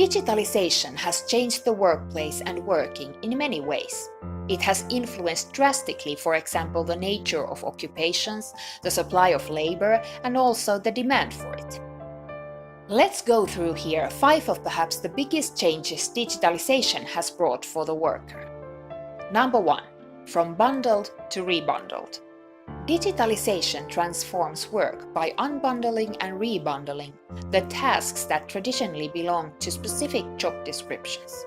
Digitalization has changed the workplace and working in many ways. It has influenced drastically, for example, the nature of occupations, the supply of labor, and also the demand for it. Let's go through here 5 of perhaps the biggest changes digitalization has brought for the worker. Number 1. From bundled to rebundled. Digitalization transforms work by unbundling and rebundling the tasks that traditionally belong to specific job descriptions.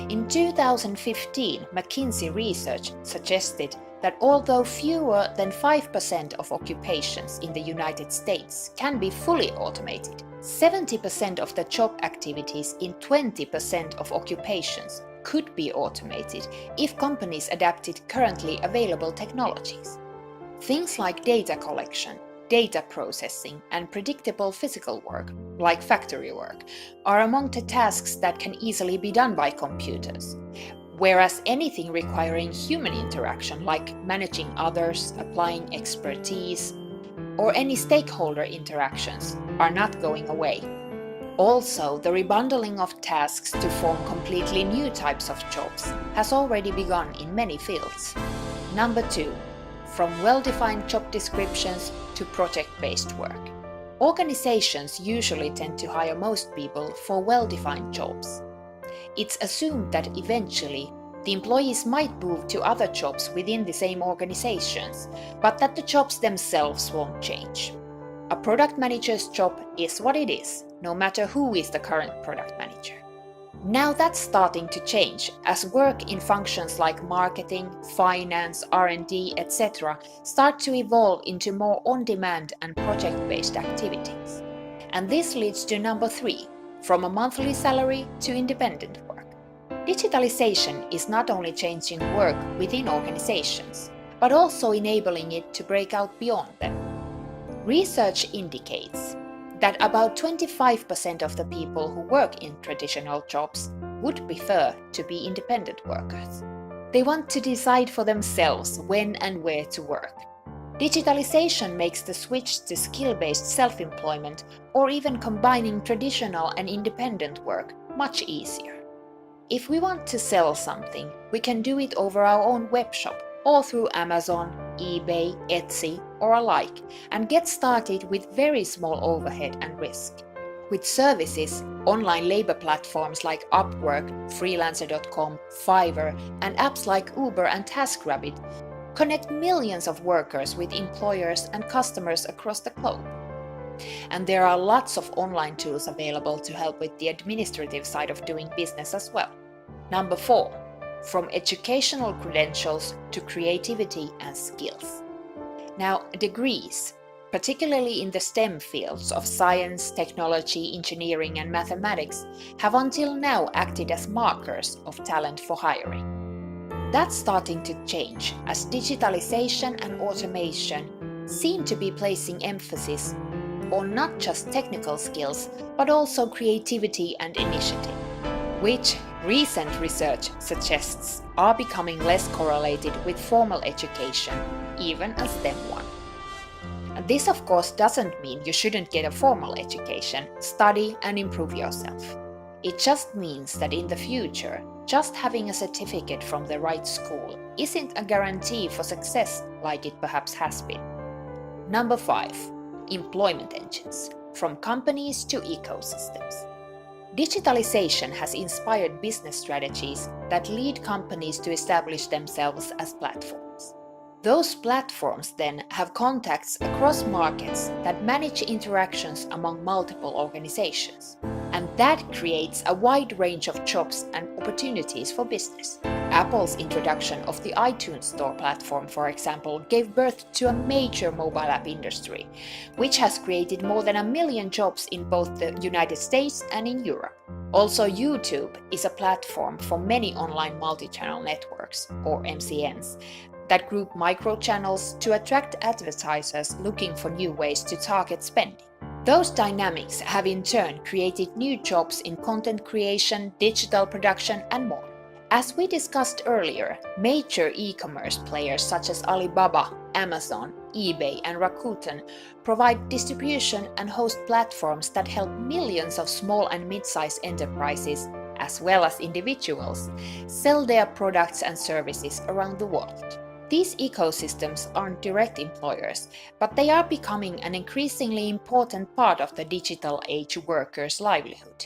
In 2015, McKinsey research suggested that although fewer than 5% of occupations in the United States can be fully automated, 70% of the job activities in 20% of occupations could be automated if companies adapted currently available technologies. Things like data collection, data processing, and predictable physical work, like factory work, are among the tasks that can easily be done by computers, whereas anything requiring human interaction, like managing others, applying expertise, or any stakeholder interactions, are not going away. Also, the rebundling of tasks to form completely new types of jobs has already begun in many fields. Number 2. From well-defined job descriptions to project-based work. Organizations usually tend to hire most people for well-defined jobs. It's assumed that eventually the employees might move to other jobs within the same organizations, but that the jobs themselves won't change. A product manager's job is what it is, no matter who is the current product manager. Now that's starting to change as work in functions like marketing, finance, R&D, etc. start to evolve into more on-demand and project-based activities. And this leads to number 3, from a monthly salary to independent work. Digitalization is not only changing work within organizations, but also enabling it to break out beyond them. Research indicates that about 25% of the people who work in traditional jobs would prefer to be independent workers. They want to decide for themselves when and where to work. Digitalization makes the switch to skill-based self-employment or even combining traditional and independent work much easier. If we want to sell something, we can do it over our own webshop or through Amazon, eBay, Etsy, or alike, and get started with very small overhead and risk. With services, online labor platforms like Upwork, Freelancer.com, Fiverr, and apps like Uber and TaskRabbit connect millions of workers with employers and customers across the globe. And there are lots of online tools available to help with the administrative side of doing business as well. Number 4. From educational credentials to creativity and skills. Now, degrees, particularly in the STEM fields of science, technology, engineering, and mathematics, have until now acted as markers of talent for hiring. That's starting to change as digitalization and automation seem to be placing emphasis on not just technical skills, but also creativity and initiative, which recent research suggests are becoming less correlated with formal education, even a STEM one. And this of course doesn't mean you shouldn't get a formal education, study and improve yourself. It just means that in the future, just having a certificate from the right school isn't a guarantee for success like it perhaps has been. Number 5. Employment engines, from companies to ecosystems. Digitalization has inspired business strategies that lead companies to establish themselves as platforms. Those platforms then have contacts across markets that manage interactions among multiple organizations. And that creates a wide range of jobs and opportunities for business. Apple's introduction of the iTunes Store platform, for example, gave birth to a major mobile app industry, which has created more than 1 million jobs in both the United States and in Europe. Also, YouTube is a platform for many online multi-channel networks, or MCNs, that group microchannels to attract advertisers looking for new ways to target spending. Those dynamics have in turn created new jobs in content creation, digital production, and more. As we discussed earlier, major e-commerce players such as Alibaba, Amazon, eBay, and Rakuten provide distribution and host platforms that help millions of small and mid-sized enterprises, as well as individuals, sell their products and services around the world. These ecosystems aren't direct employers, but they are becoming an increasingly important part of the digital age worker's livelihood.